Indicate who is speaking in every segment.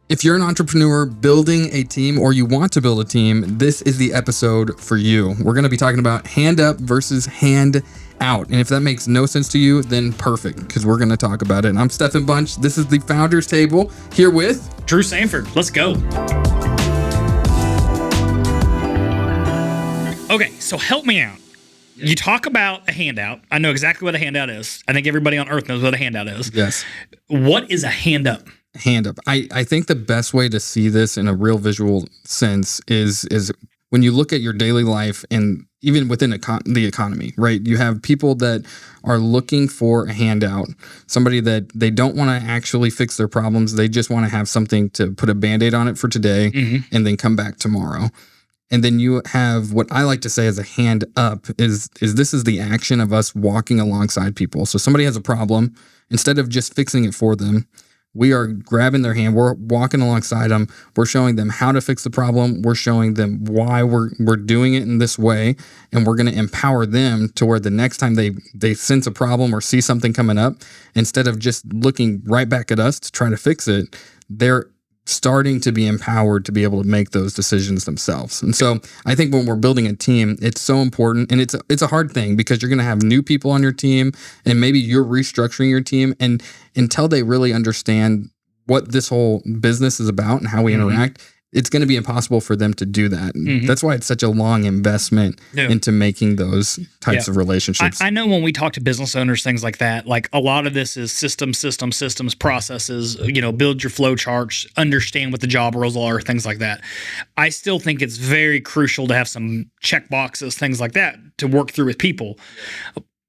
Speaker 1: If you're an entrepreneur building a team or you want to build a team, this is the episode for you. We're going to be talking about hand up versus hand out. And if that makes no sense to you, then perfect, because we're going to talk about it. And I'm Stefan Bunch. This is the Founders Table here with
Speaker 2: Drew Sanford. Let's go. Okay, so help me out. You talk about a handout. I know exactly what a handout is. I think everybody on earth knows what a handout is.
Speaker 1: Yes.
Speaker 2: What is a hand up?
Speaker 1: Hand up. I think the best way to see this in a real visual sense is when you look at your daily life and even within the economy, right? You have people that are looking for a handout, somebody that they don't want to actually fix their problems. They just want to have something to put a Band-Aid on it for today and then come back tomorrow. And then you have what I like to say as a hand up is this is the action of us walking alongside people. So somebody has a problem, instead of just fixing it for them, we are grabbing their hand. We're walking alongside them. We're showing them how to fix the problem. We're showing them why we're doing it in this way. And we're going to empower them to where the next time they sense a problem or see something coming up, instead of just looking right back at us to try to fix it, they're starting to be empowered to be able to make those decisions themselves. And so I think when we're building a team, it's so important, and it's a hard thing because you're going to have new people on your team, and maybe you're restructuring your team, and until they really understand what this whole business is about and how we interact, it's going to be impossible for them to do that. That's why it's such a long investment into making those types of relationships.
Speaker 2: I know when we talk to business owners, things like that, like a lot of this is systems, processes, build your flow charts, understand what the job roles are, things like that. I still think it's very crucial to have some check boxes, things like that, to work through with people.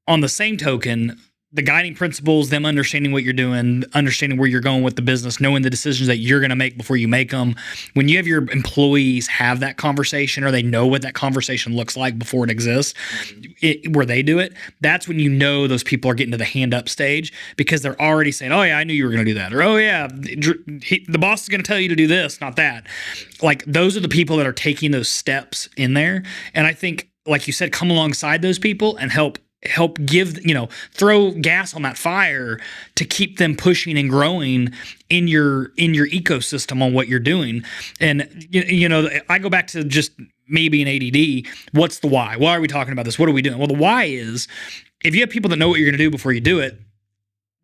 Speaker 2: On the same token, the guiding principles, them understanding what you're doing, understanding where you're going with the business, knowing the decisions that you're going to make before you make them. When you have your employees have that conversation, or they know what that conversation looks like before it exists, where they do it, that's when you know those people are getting to the hand up stage, because they're already saying, oh yeah, I knew you were going to do that. Or, oh yeah, the boss is going to tell you to do this, not that. Like, those are the people that are taking those steps in there. And I think, like you said, come alongside those people and help give, throw gas on that fire to keep them pushing and growing in your ecosystem on what you're doing. And, I go back to just me being ADD. What's the why? Why are we talking about this? What are we doing? Well, the why is, if you have people that know what you're going to do before you do it,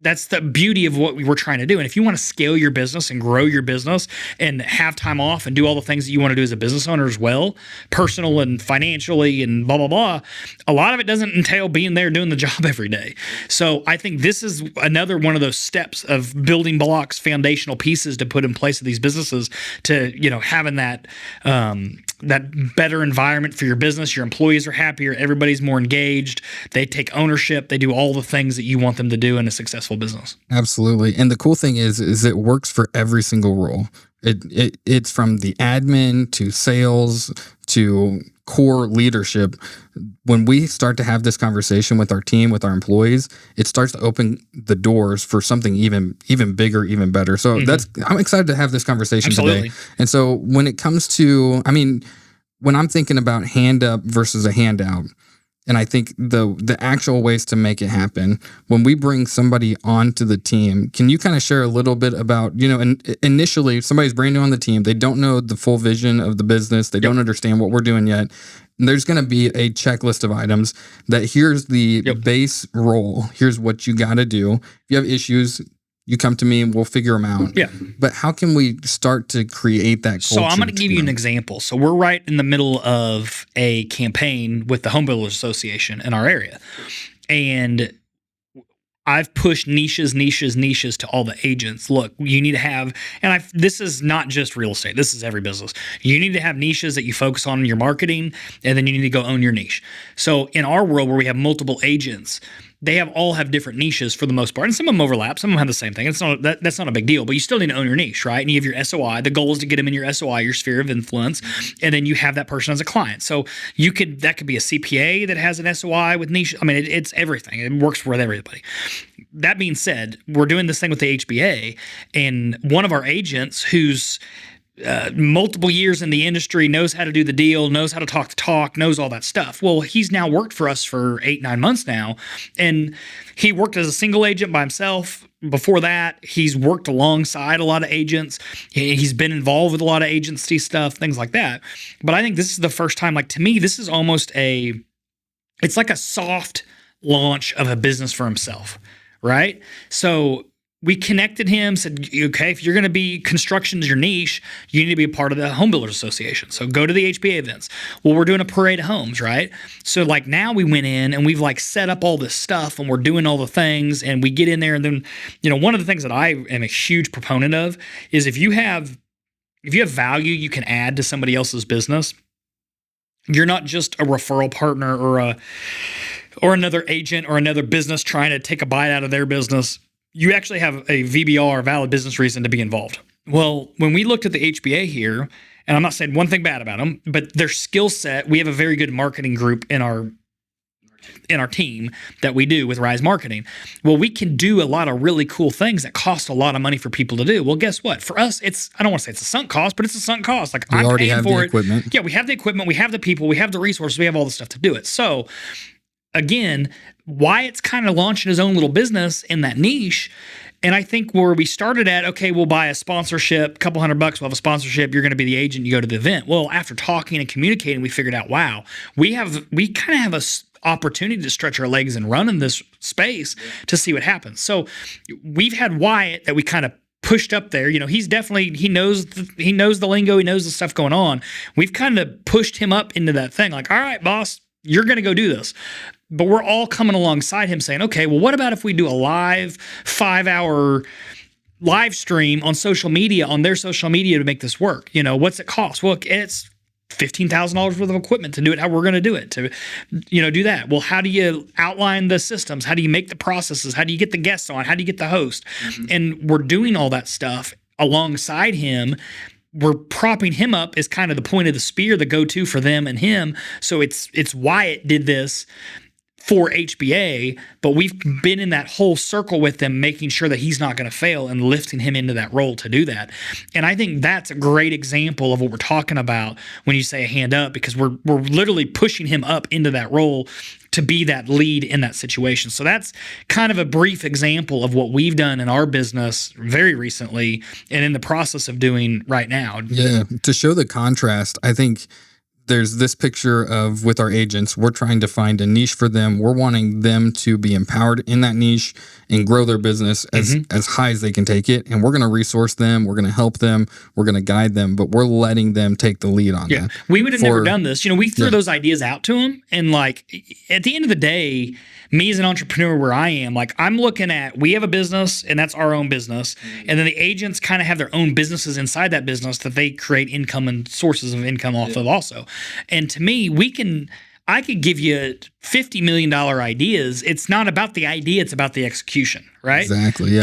Speaker 2: that's the beauty of what we're trying to do. And if you want to scale your business and grow your business and have time off and do all the things that you want to do as a business owner as well, personal and financially and blah, blah, blah, a lot of it doesn't entail being there doing the job every day. So I think this is another one of those steps of building blocks, foundational pieces to put in place of these businesses to, having that better environment for your business. Your employees are happier. Everybody's more engaged. They take ownership. They do all the things that you want them to do in a successful business.
Speaker 1: Absolutely. And the cool thing is it works for every single role. It's from the admin to sales to core leadership. When we start to have this conversation with our team, with our employees, it starts to open the doors for something even bigger, even better. So I'm excited to have this conversation today. And so when it comes to, when I'm thinking about hand up versus a handout, and I think the actual ways to make it happen, when we bring somebody onto the team, can you kind of share a little bit about, initially somebody's brand new on the team, they don't know the full vision of the business, they don't understand what we're doing yet. And there's going to be a checklist of items that here's the base role, here's what you got to do. If you have issues, you come to me and we'll figure them out. Yeah. But how can we start to create that culture?
Speaker 2: So I'm going to give you an example. So we're right in the middle of a campaign with the Home Builders Association in our area. And I've pushed niches to all the agents. Look, you need to have, and this is not just real estate. This is every business. You need to have niches that you focus on in your marketing, and then you need to go own your niche. So in our world where we have multiple agents, they all have different niches for the most part, and some of them overlap. Some of them have the same thing. It's not that's not a big deal, but you still need to own your niche, right? And you have your SOI. The goal is to get them in your SOI, your sphere of influence, and then you have that person as a client. So that could be a CPA that has an SOI with niche. It's everything. It works with everybody. That being said, we're doing this thing with the HBA, and one of our agents who's multiple years in the industry, knows how to do the deal, knows how to talk the talk, knows all that stuff. Well, he's now worked for us for 8-9 months now, and he worked as a single agent by himself, before that, he's worked alongside a lot of agents. He's been involved with a lot of agency stuff, things like that. But I think this is the first time, like, to me, this is almost it's like a soft launch of a business for himself, right? So we connected him, said, okay, if you're going to be construction is your niche, you need to be a part of the Home Builders Association. So go to the HBA events. Well, we're doing a parade of homes, right? So like now we went in and we've like set up all this stuff and we're doing all the things and we get in there and then, one of the things that I am a huge proponent of is if you have value you can add to somebody else's business, you're not just a referral partner or another agent or another business trying to take a bite out of their business. You actually have a VBR, valid business reason, to be involved. Well, when we looked at the HBA here, and I'm not saying one thing bad about them, but their skill set, we have a very good marketing group in our team that we do with Rise Marketing. Well, we can do a lot of really cool things that cost a lot of money for people to do. Well, guess what? For us, I don't want to say it's a sunk cost, but it's a sunk cost. Like, I'm
Speaker 1: already
Speaker 2: paying
Speaker 1: have
Speaker 2: for
Speaker 1: the
Speaker 2: it.
Speaker 1: equipment.
Speaker 2: Yeah, we have the equipment, we have the people, we have the resources, we have all the stuff to do it. So again, Wyatt's kind of launching his own little business in that niche. And I think where we started at, okay, we'll buy a sponsorship, a couple $100, we'll have a sponsorship, you're going to be the agent, you go to the event. Well, after talking and communicating, we figured out, wow, we kind of have a opportunity to stretch our legs and run in this space to see what happens. So we've had Wyatt that we kind of pushed up there. He's definitely, he knows the lingo, he knows the stuff going on. We've kind of pushed him up into that thing, like, all right, boss, you're going to go do this. But we're all coming alongside him saying, okay, well, what about if we do a live 5-hour live stream on social media, on their social media to make this work? What's it cost? Well, it's $15,000 worth of equipment to do it how we're going to do it, to do that. Well, how do you outline the systems? How do you make the processes? How do you get the guests on? How do you get the host? Mm-hmm. And we're doing all that stuff alongside him. We're propping him up as kind of the point of the spear, the go-to for them and him. So it's Wyatt did this for HBA, but we've been in that whole circle with them, making sure that he's not going to fail and lifting him into that role to do that. And I think that's a great example of what we're talking about when you say a hand up, because we're literally pushing him up into that role to be that lead in that situation. So that's kind of a brief example of what we've done in our business very recently and in the process of doing right now.
Speaker 1: Yeah. To show the contrast, I think there's this picture of, with our agents, we're trying to find a niche for them. We're wanting them to be empowered in that niche and grow their business as high as they can take it. And we're going to resource them. We're going to help them. We're going to guide them, but we're letting them take the lead on that.
Speaker 2: We would have never done this. We threw those ideas out to them. And like, at the end of the day, me as an entrepreneur where I am, like, I'm looking at, we have a business and that's our own business. And then the agents kind of have their own businesses inside that business that they create income and sources of income off of also. And to me, I could give you $50 million ideas. It's not about the idea, it's about the execution, right?
Speaker 1: Exactly. Yeah.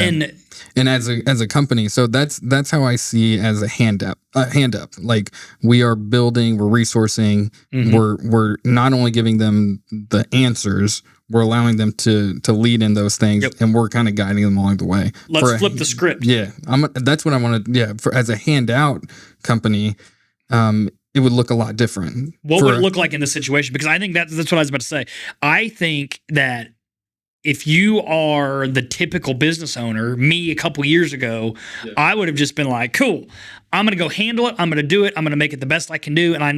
Speaker 1: And as a company, so that's how I see as a hand up. Like, we are building, we're resourcing, we're not only giving them the answers, we're allowing them to lead in those things, and we're kind of guiding them along the way.
Speaker 2: Let's flip the script.
Speaker 1: Yeah, that's what I want to. Yeah, as a handout company, it would look a lot different.
Speaker 2: What would it look like in this situation? Because I think that's what I was about to say. I think that if you are the typical business owner, me a couple years ago, I would have just been like, cool, I'm going to go handle it. I'm going to do it. I'm going to make it the best I can do. And I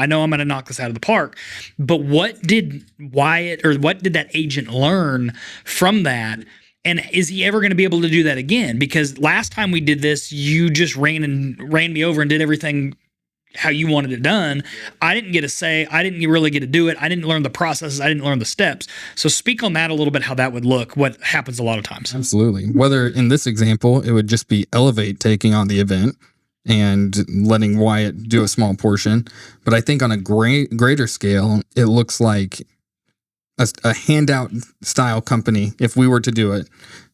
Speaker 2: know I'm going to knock this out of the park. But what did Wyatt, or what did that agent learn from that? And is he ever going to be able to do that again? Because last time we did this, you just ran me over and did everything how you wanted it done. I didn't get a say. I didn't really get to do it. I didn't learn the processes. I didn't learn the steps. So speak on that a little bit, how that would look, what happens a lot of times.
Speaker 1: Absolutely. Whether in this example, it would just be Elevate taking on the event and letting Wyatt do a small portion. But I think on a greater scale, it looks like a handout style company, if we were to do it,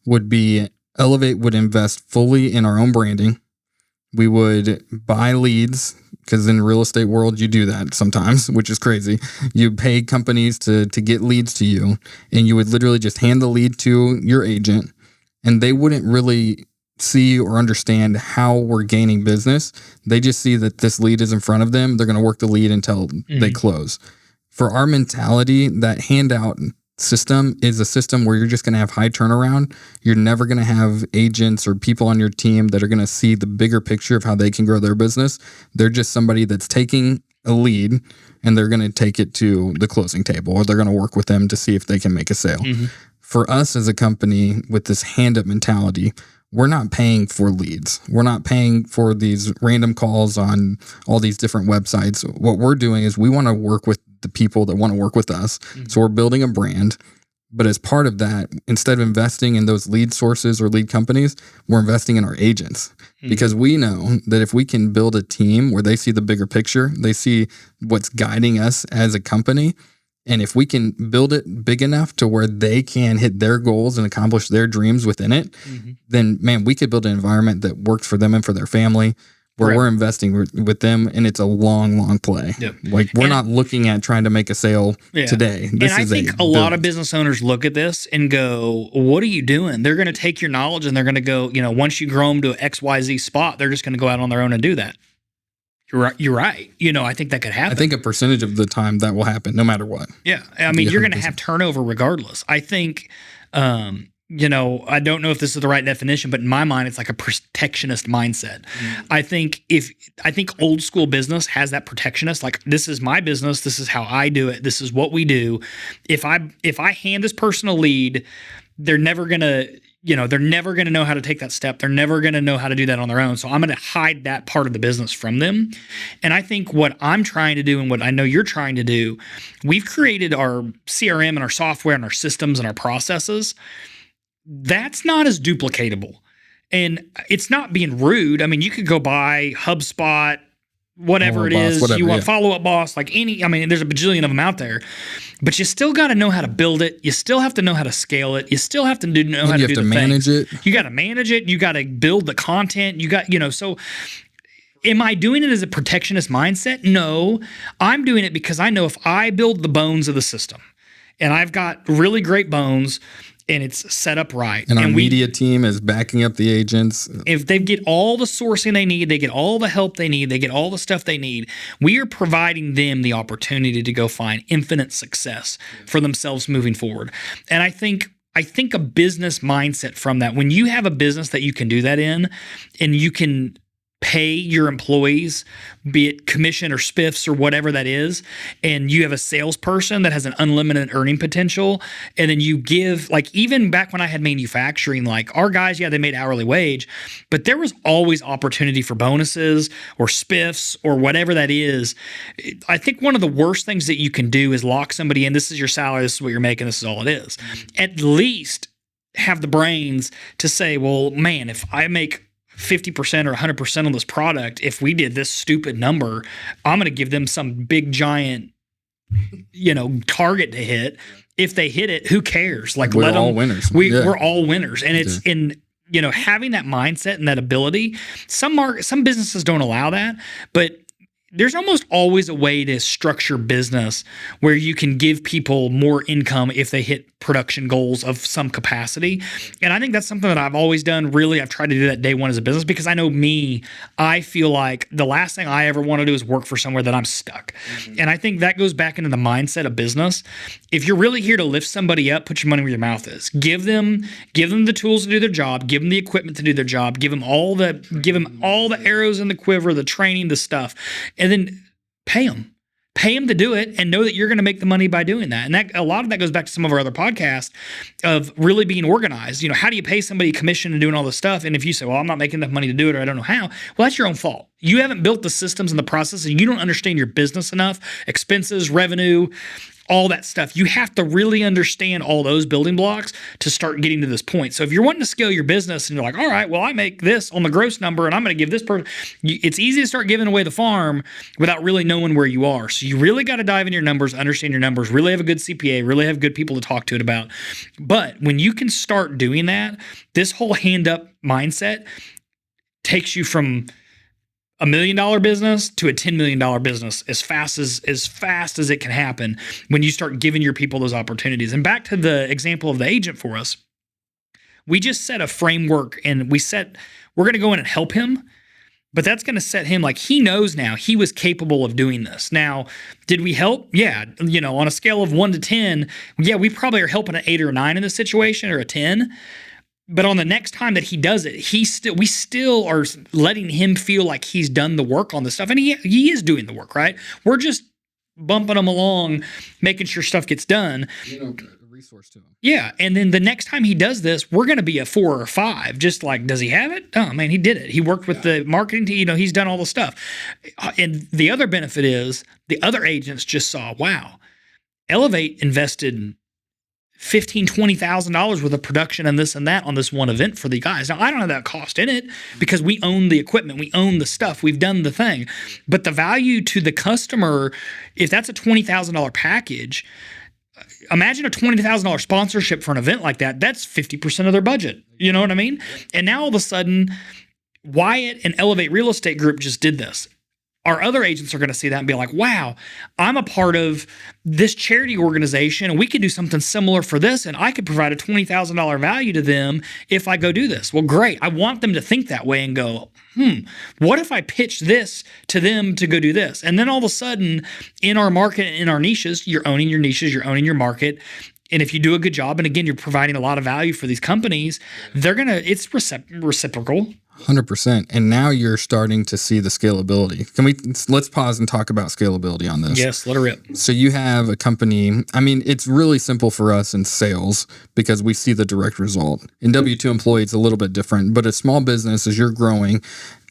Speaker 1: would be Elevate would invest fully in our own branding. We would buy leads, because in real estate world, you do that sometimes, which is crazy. You pay companies to get leads to you, and you would literally just hand the lead to your agent, and they wouldn't really see or understand how we're gaining business. They just see that this lead is in front of them. They're going to work the lead until they close. For our mentality, that handout system is a system where you're just going to have high turnaround. You're never going to have agents or people on your team that are going to see the bigger picture of how they can grow their business. They're just somebody that's taking a lead and they're going to take it to the closing table, or they're going to work with them to see if they can make a sale. For us as a company with this hand up mentality, we're not paying for leads. We're not paying for these random calls on all these different websites. What we're doing is we want to work with the people that want to work with us. So we're building a brand. But as part of that, instead of investing in those lead sources or lead companies, we're investing in our agents. Because we know that if we can build a team where they see the bigger picture, they see what's guiding us as a company, and if we can build it big enough to where they can hit their goals and accomplish their dreams within it, then, man, we could build an environment that works for them and for their family, where we're investing with them, and it's a long, long play. Like, we're not looking at trying to make a sale today.
Speaker 2: And I think a lot of business owners look at this and go, what are you doing? They're going to take your knowledge and they're going to go, once you grow them to an XYZ spot, they're just going to go out on their own and do that. You're right. I think that could happen.
Speaker 1: I think a percentage of the time that will happen, no matter what.
Speaker 2: Yeah. I mean, you're going to have turnover regardless. I think, I don't know if this is the right definition, but in my mind, it's like a protectionist mindset. I think old school business has that protectionist, like, this is my business. This is how I do it. This is what we do. If I hand this person a lead, they're never going to know how to take that step. They're never going to know how to do that on their own. So I'm going to hide that part of the business from them. And I think what I'm trying to do and what I know you're trying to do, we've created our CRM and our software and our systems and our processes. That's not as duplicatable. And it's not being rude. I mean, you could go buy HubSpot, whatever it is, you want Follow Up Boss, there's a bajillion of them out there, but you still got to know how to build it. You still have to know how to scale it. You still have to know how to do the
Speaker 1: manage
Speaker 2: things.
Speaker 1: it.
Speaker 2: You got to manage it. You got to build the content. You got, so am I doing it as a protectionist mindset? No, I'm doing it because I know if I build the bones of the system and I've got really great bones, and it's set up right.
Speaker 1: And our media team is backing up the agents.
Speaker 2: If they get all the sourcing they need, they get all the help they need, they get all the stuff they need, we are providing them the opportunity to go find infinite success for themselves moving forward. And I think a business mindset from that, when you have a business that you can do that in, and you can pay your employees, be it commission or spiffs or whatever that is, and you have a salesperson that has an unlimited earning potential, and then you give, like, even back when I had manufacturing, like, our guys, they made hourly wage, but there was always opportunity for bonuses or spiffs or whatever that is. I think one of the worst things that you can do is lock somebody in. This is your salary, this is what you're making, this is all it is. At least have the brains to say, well, man, if I make 50% or 100% on this product, if we did this stupid number, I'm going to give them some big giant, target to hit. If they hit it, who cares? Like,
Speaker 1: we're all winners.
Speaker 2: We're all winners. And it's in, having that mindset and that ability. Some businesses don't allow that, but there's almost always a way to structure business where you can give people more income if they hit production goals of some capacity. And I think that's something that I've always done. Really, I've tried to do that day one as a business, because I know I feel like the last thing I ever want to do is work for somewhere that I'm stuck. And I think that goes back into the mindset of business. If you're really here to lift somebody up, put your money where your mouth is. Give them the tools to do their job, give them the equipment to do their job, give them all the arrows in the quiver, the training, the stuff, and then pay them to do it, and know that you're going to make the money by doing that. And that, a lot of that goes back to some of our other podcasts of really being organized. How do you pay somebody commission and doing all this stuff? And if you say, well, I'm not making enough money to do it, or I don't know how, well, that's your own fault. You haven't built the systems and the processes, and you don't understand your business enough, expenses, revenue, all that stuff. You have to really understand all those building blocks to start getting to this point. So if you're wanting to scale your business and you're like, all right, well, I make this on the gross number and I'm going to give this person, it's easy to start giving away the farm without really knowing where you are. So you really got to dive into your numbers, understand your numbers, really have a good CPA, really have good people to talk to it about. But when you can start doing that, this whole hand up mindset takes you from $1 million business to a $10 million business as fast as it can happen when you start giving your people those opportunities. And back to the example of the agent for us, we just set a framework, and we're going to go in and help him, But that's going to set him, like, he knows now he was capable of doing this. Now, did we help? Yeah. On a scale of 1 to 10, yeah, we probably are helping an 8 or a 9 in this situation, or a 10. But on the next time that he does it, we still are letting him feel like he's done the work on this stuff. And he is doing the work, right? We're just bumping him along, making sure stuff gets done.
Speaker 1: A resource to him.
Speaker 2: Yeah. And then the next time he does this, we're going to be a 4 or a 5. Just like, does he have it? Oh, man, he did it. He worked with the marketing team. He's done all the stuff. And the other benefit is the other agents just saw, wow, Elevate invested $15,000, $20,000 worth of production and this and that on this one event for the guys. Now, I don't have that cost in it because we own the equipment, we own the stuff, we've done the thing. But the value to the customer, if that's a $20,000 package, imagine a $20,000 sponsorship for an event like that. That's 50% of their budget. You know what I mean? And now all of a sudden, Wyatt and Elevate Real Estate Group just did this. Our other agents are going to see that and be like, wow, I'm a part of this charity organization, and we could do something similar for this, and I could provide a $20,000 value to them if I go do this. Well, great. I want them to think that way and go, what if I pitch this to them to go do this? And then all of a sudden, in our market, in our niches, you're owning your niches, you're owning your market. And if you do a good job, and again, you're providing a lot of value for these companies, it's reciprocal.
Speaker 1: 100%. And now you're starting to see the scalability. Let's pause and talk about scalability on this.
Speaker 2: Yes, let her rip.
Speaker 1: So you have a company. I mean, it's really simple for us in sales because we see the direct result. In W-2 employee, it's a little bit different, but a small business, as you're growing,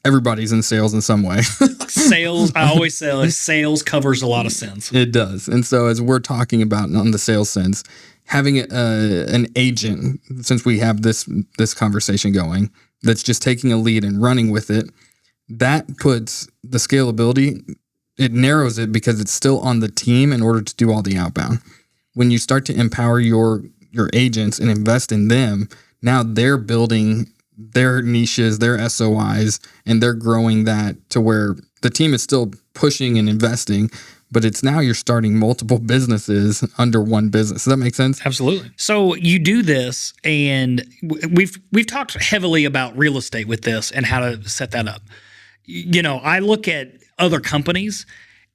Speaker 1: everybody's in sales in some way.
Speaker 2: Sales, I always say, like, sales covers a lot of sins.
Speaker 1: It does. And so as we're talking about on the sales sense, having an agent, since we have this conversation going, that's just taking a lead and running with it, that puts the scalability, it narrows it because it's still on the team in order to do all the outbound. When you start to empower your agents and invest in them, now they're building their niches, their SOIs, and they're growing that to where the team is still pushing and investing, but it's now you're starting multiple businesses under one business. Does that make sense?
Speaker 2: Absolutely. So you do this, and we've talked heavily about real estate with this and how to set that up. I look at other companies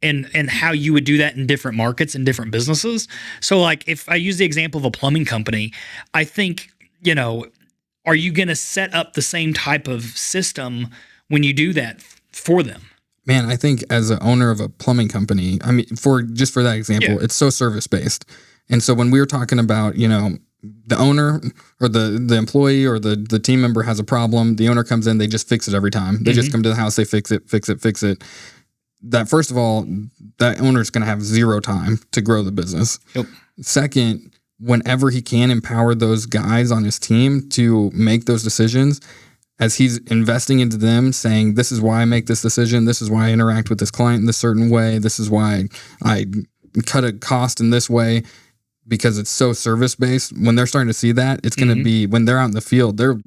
Speaker 2: and how you would do that in different markets and different businesses. So, like, if I use the example of a plumbing company, I think, are you going to set up the same type of system when you do that for them?
Speaker 1: Man, I think as an owner of a plumbing company, I mean, for that example, It's so service based. And so when we were talking about, the owner or the employee or the team member has a problem, the owner comes in, they just fix it every time. They just come to the house, they fix it. That, first of all, that owner's going to have zero time to grow the business.
Speaker 2: Yep.
Speaker 1: Second, whenever he can empower those guys on his team to make those decisions, as he's investing into them, saying, this is why I make this decision. This is why I interact with this client in this certain way. This is why I cut a cost in this way, because it's so service-based. When they're starting to see that, it's going to be, when they're out in the field, they're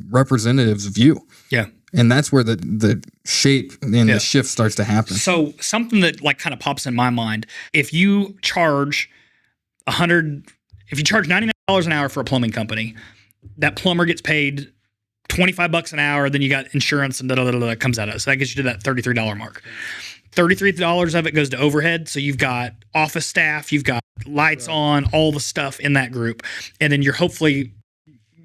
Speaker 1: representatives of you.
Speaker 2: Yeah.
Speaker 1: And that's where the shape and the shift starts to happen.
Speaker 2: So something that, like, kind of pops in my mind, if you charge $99 an hour for a plumbing company, that plumber gets paid $25 an hour, then you got insurance and that comes out of it. So that gets you to that $33 mark. $33 of it goes to overhead. So you've got office staff, you've got lights on, all the stuff in that group. And then you're hopefully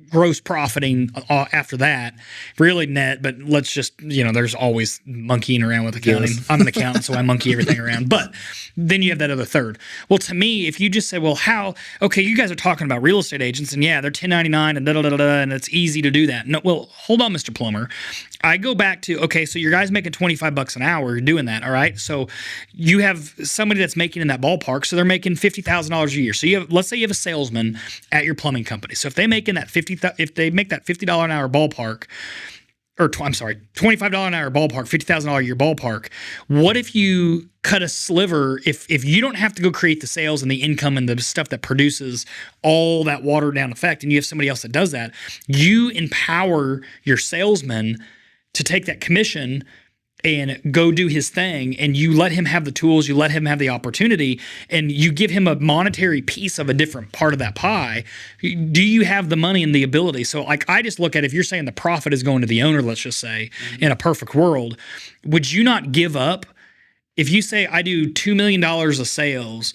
Speaker 2: gross profiting after that, really net, but let's just, there's always monkeying around with accounting. Yes. I'm an accountant, so I monkey everything around. But then you have that other third. Well, to me, if you just say, well, you guys are talking about real estate agents, and yeah, they're 1099 and and it's easy to do that. No, well, hold on, Mr. Plumber. I go back to, okay, so your guy's making $25 an hour, you're doing that, all right? So you have somebody that's making in that ballpark, so they're making $50,000 a year. So let's say you have a salesman at your plumbing company. So if they make that $50 an hour ballpark, $25 an hour ballpark, $50,000 a year ballpark, what if you cut a sliver, if you don't have to go create the sales and the income and the stuff that produces all that watered down effect, and you have somebody else that does that, you empower your salesman to take that commission and go do his thing, and you let him have the tools, you let him have the opportunity, and you give him a monetary piece of a different part of that pie, do you have the money and the ability? So like, I just look at, if you're saying the profit is going to the owner, let's just say, in a perfect world, would you not give up? If you say, I do $2 million of sales,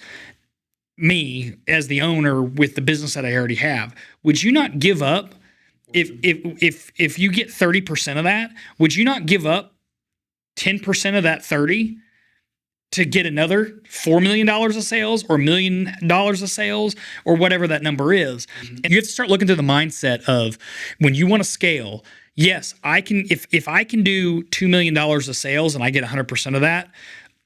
Speaker 2: me as the owner with the business that I already have, would you not give up? If you get 30% of that, would you not give up 10% of that 30 to get another $4 million of sales or $1 million of sales or whatever that number is? And you have to start looking through the mindset of, when you want to scale, yes, I can, if I can do $2 million of sales and I get 100% of that,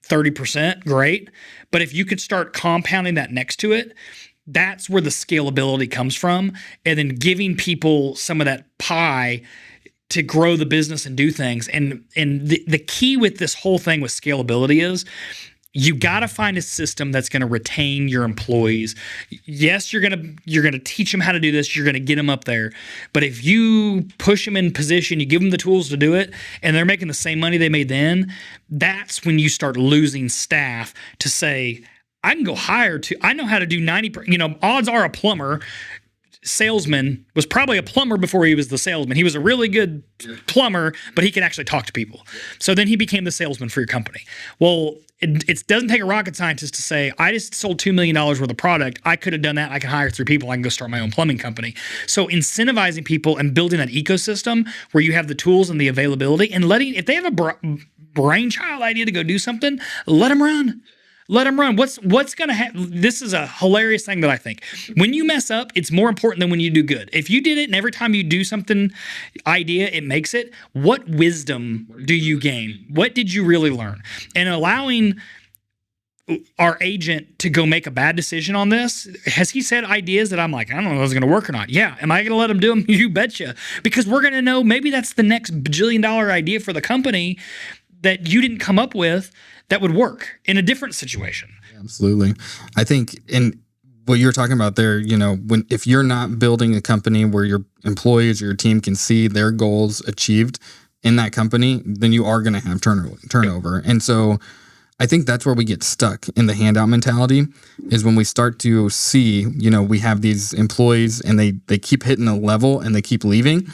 Speaker 2: 30%, great. But if you could start compounding that next to it, that's where the scalability comes from. And then giving people some of that pie to grow the business and do things. And the key with this whole thing with scalability is, you got to find a system that's going to retain your employees. Yes, you're going to teach them how to do this. You're going to get them up there. But if you push them in position, you give them the tools to do it, and they're making the same money they made then, that's when you start losing staff to say, I can go hire I know how to do 90%. Odds are a plumber salesman was probably a plumber before he was the salesman. He was a really good plumber, but he could actually talk to people. So then he became the salesman for your company. Well, it doesn't take a rocket scientist to say, I just sold $2 million worth of product. I could have done that. I can hire 3 people. I can go start my own plumbing company. So incentivizing people and building that ecosystem where you have the tools and the availability, and if they have a brainchild idea to go do something, let them run. Let them run. What's going to happen? This is a hilarious thing that I think. When you mess up, it's more important than when you do good. If you did it and every time you do something, it makes it, what wisdom do you gain? What did you really learn? And allowing our agent to go make a bad decision on this, has he said ideas that I'm like, I don't know if it's going to work or not? Yeah. Am I going to let him do them? You betcha. Because we're going to know maybe that's the next bajillion-dollar idea for the company that you didn't come up with that would work in a different situation.
Speaker 1: Absolutely. I think in what you're talking about there, if you're not building a company where your employees or your team can see their goals achieved in that company, then you are going to have turnover. And so I think that's where we get stuck in the handout mentality, is when we start to see, we have these employees and they keep hitting a level and they keep leaving.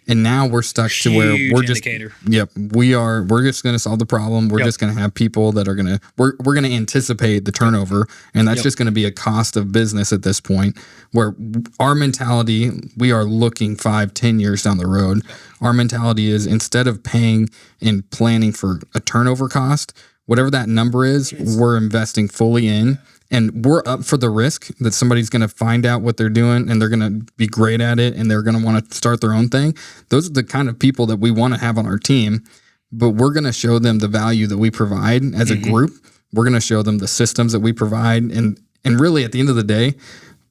Speaker 1: And now we're stuck to where we're
Speaker 2: indicator.
Speaker 1: We're just going to solve the problem. We're just going to have people that are going to, we're going to anticipate the turnover. And that's just going to be a cost of business at this point, where our mentality, we are looking 5-10 years down the road. Our mentality is, instead of paying and planning for a turnover cost, whatever that number is, we're investing fully in, and we're up for the risk that somebody's going to find out what they're doing and they're going to be great at it and they're going to want to start their own thing. Those are the kind of people that we want to have on our team, but we're going to show them the value that we provide as a group. We're going to show them the systems that we provide. And really, at the end of the day,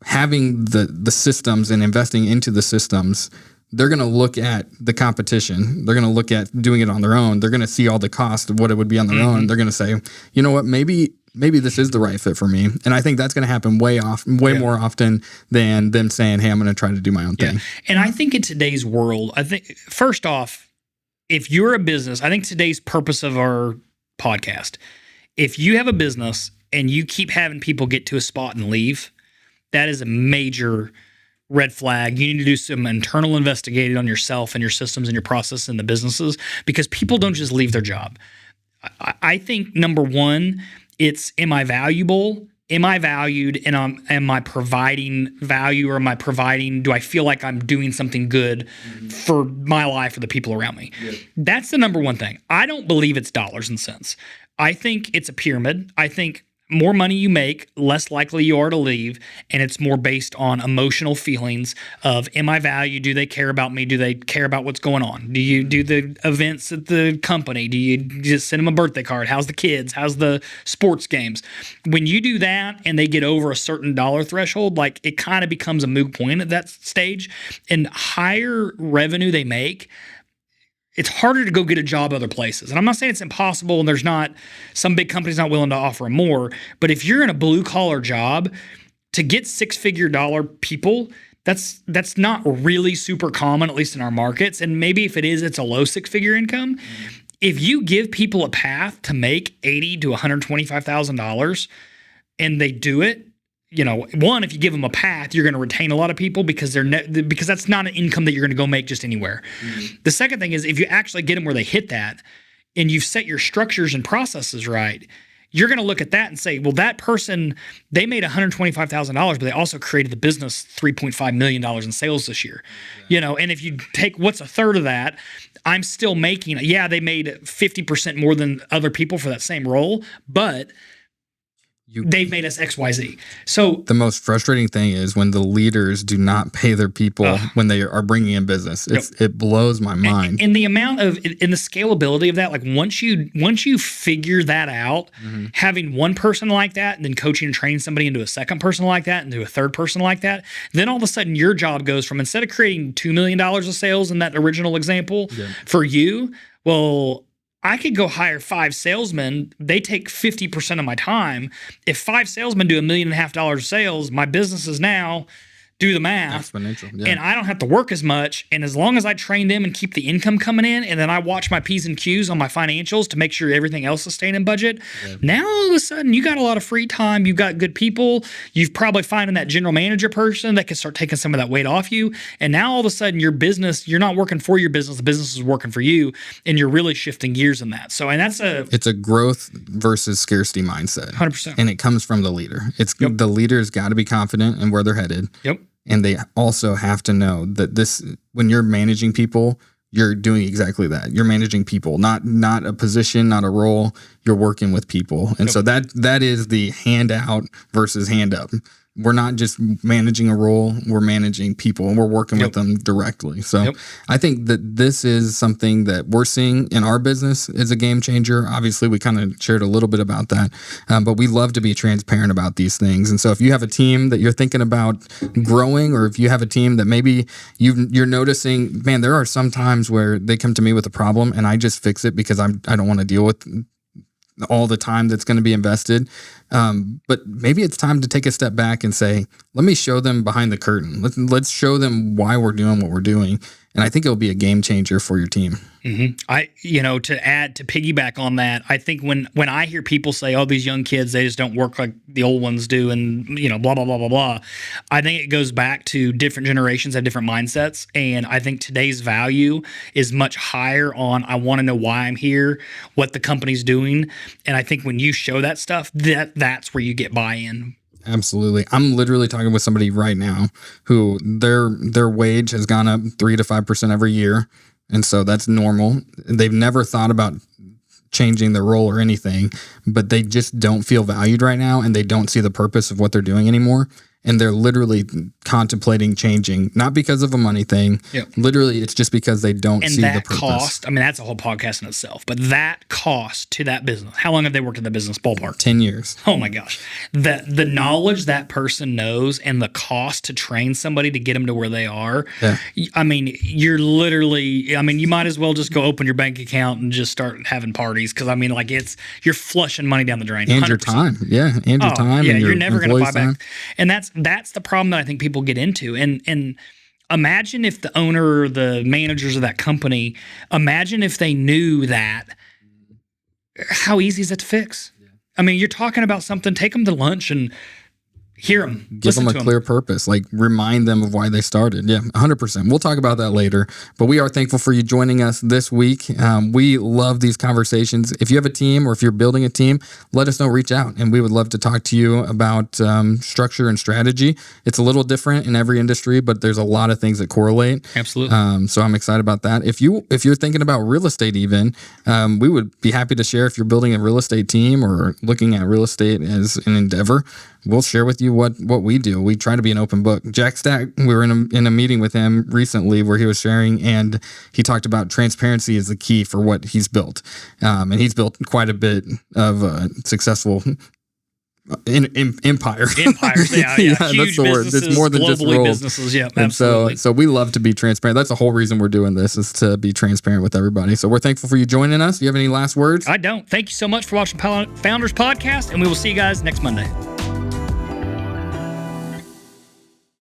Speaker 1: having the systems and investing into the systems, they're going to look at the competition. They're going to look at doing it on their own. They're going to see all the cost of what it would be on their own. They're going to say, you know what, maybe this is the right fit for me. And I think that's going to happen way more often than them saying, hey, I'm going to try to do my own thing.
Speaker 2: And I think in today's world, first off, if you're a business, I think today's purpose of our podcast, if you have a business and you keep having people get to a spot and leave, that is a major red flag. You need to do some internal investigating on yourself and your systems and your process and the businesses, because people don't just leave their job. I think number one, it's, am I valuable? Am I valued? And am I providing value, or do I feel like I'm doing something good for my life or the people around me? Yeah. That's the number one thing. I don't believe it's dollars and cents. I think it's a pyramid. I think more money you make, less likely you are to leave. And it's more based on emotional feelings of, am I valued? Do they care about me? Do they care about what's going on? Do you do the events at the company? Do you just send them a birthday card? How's the kids? How's the sports games? When you do that and they get over a certain dollar threshold, like, it kind of becomes a moot point at that stage. And higher revenue they make, it's harder to go get a job other places. And I'm not saying it's impossible and there's not, some big companies not willing to offer more, but if you're in a blue collar job, to get $6-figure dollar people, that's not really super common, at least in our markets. And maybe if it is, it's a low 6-figure income. if you give people a path to make $80,000 to $125,000 and they do it, one, if you give them a path, you're going to retain a lot of people because because that's not an income that you're going to go make just anywhere. Mm-hmm. The second thing is if you actually get them where they hit that and you've set your structures and processes right, you're going to look at that and say, well, that person, they made $125,000, but they also created the business $3.5 million in sales this year. Yeah. And if you take what's a third of that, I'm still making, they made 50% more than other people for that same role, but they've made us XYZ. So
Speaker 1: the most frustrating thing is when the leaders do not pay their people when they are bringing in business. It blows my mind.
Speaker 2: And the amount of, and the scalability of that, like once you figure that out, having one person like that and then coaching and training somebody into a second person like that and to a third person like that, then all of a sudden your job goes from, instead of creating $2 million of sales in that original example for you, well, I could go hire 5 salesmen. They take 50% of my time. If 5 salesmen do $1.5 million of sales, my business is now, do the math,
Speaker 1: exponential,
Speaker 2: and I don't have to work as much. And as long as I train them and keep the income coming in, and then I watch my P's and Q's on my financials to make sure everything else is staying in budget, now all of a sudden you got a lot of free time. You've got good people. You've probably finding that general manager person that can start taking some of that weight off you. And now all of a sudden your business, you're not working for your business. The business is working for you, and you're really shifting gears in that. So, and it's
Speaker 1: a growth versus scarcity mindset.
Speaker 2: 100%.
Speaker 1: And it comes from the leader. The leader's got to be confident in where they're headed.
Speaker 2: Yep.
Speaker 1: And they also have to know that when you're managing people, you're doing exactly that. You're managing people, not a position, not a role. You're working with people. And so that is the handout versus hand up. We're not just managing a role, we're managing people, and we're working with them directly. So I think that this is something that we're seeing in our business as a game changer. Obviously, we kind of shared a little bit about that, but we love to be transparent about these things. And so if you have a team that you're thinking about growing, or if you have a team that maybe you're noticing, man, there are some times where they come to me with a problem and I just fix it because I don't want to deal with all the time that's going to be invested. But maybe it's time to take a step back and say, let me show them behind the curtain. Let's show them why we're doing what we're doing. And I think it'll be a game changer for your team.
Speaker 2: Mm-hmm. To piggyback on that, I think when I hear people say, oh, these young kids, they just don't work like the old ones do, and blah, blah, blah, blah, blah. I think it goes back to different generations have different mindsets. And I think today's value is much higher on, I want to know why I'm here, what the company's doing. And I think when you show that stuff, that's where you get buy-in.
Speaker 1: Absolutely. I'm literally talking with somebody right now who their wage has gone up 3 to 5% every year. And so that's normal. They've never thought about changing their role or anything, but they just don't feel valued right now, and they don't see the purpose of what they're doing anymore. And they're literally contemplating changing, not because of a money thing. Yep. Literally, it's just because they don't see the purpose.
Speaker 2: Cost, that's a whole podcast in itself. But that cost to that business, how long have they worked in the business? Ballpark?
Speaker 1: 10 years.
Speaker 2: Oh my gosh. The knowledge that person knows and the cost to train somebody to get them to where they are. Yeah. You're literally, you might as well just go open your bank account and just start having parties. Because you're flushing money down the drain.
Speaker 1: And 100%. Your time. Yeah. And your time.
Speaker 2: Yeah.
Speaker 1: And
Speaker 2: you're never going to buy
Speaker 1: time.
Speaker 2: back. And that's the problem that I think people get into. And imagine if the owner or the managers of that company, imagine if they knew that, how easy is that to fix? Yeah. You're talking about something, take them to lunch and hear them.
Speaker 1: Give them a clear purpose, like remind them of why they started. Yeah, 100%. We'll talk about that later, but we are thankful for you joining us this week. We love these conversations. If you have a team or if you're building a team, let us know, reach out, and we would love to talk to you about structure and strategy. It's a little different in every industry, but there's a lot of things that correlate.
Speaker 2: Absolutely.
Speaker 1: So I'm excited about that. If you're thinking about real estate even, we would be happy to share if you're building a real estate team or looking at real estate as an endeavor. We'll share with you what we do. We try to be an open book. Jack Stack, we were in a meeting with him recently where he was sharing, and he talked about transparency is the key for what he's built. And he's built quite a bit of successful empire.
Speaker 2: Empires, yeah.
Speaker 1: Yeah,
Speaker 2: huge
Speaker 1: that's the word. It's more than just roles.
Speaker 2: Businesses, yeah,
Speaker 1: and
Speaker 2: absolutely.
Speaker 1: So we love to be transparent. That's the whole reason we're doing this, is to be transparent with everybody. So we're thankful for you joining us. Do you have any last words?
Speaker 2: I don't. Thank you so much for watching Founders Podcast, and we will see you guys next Monday.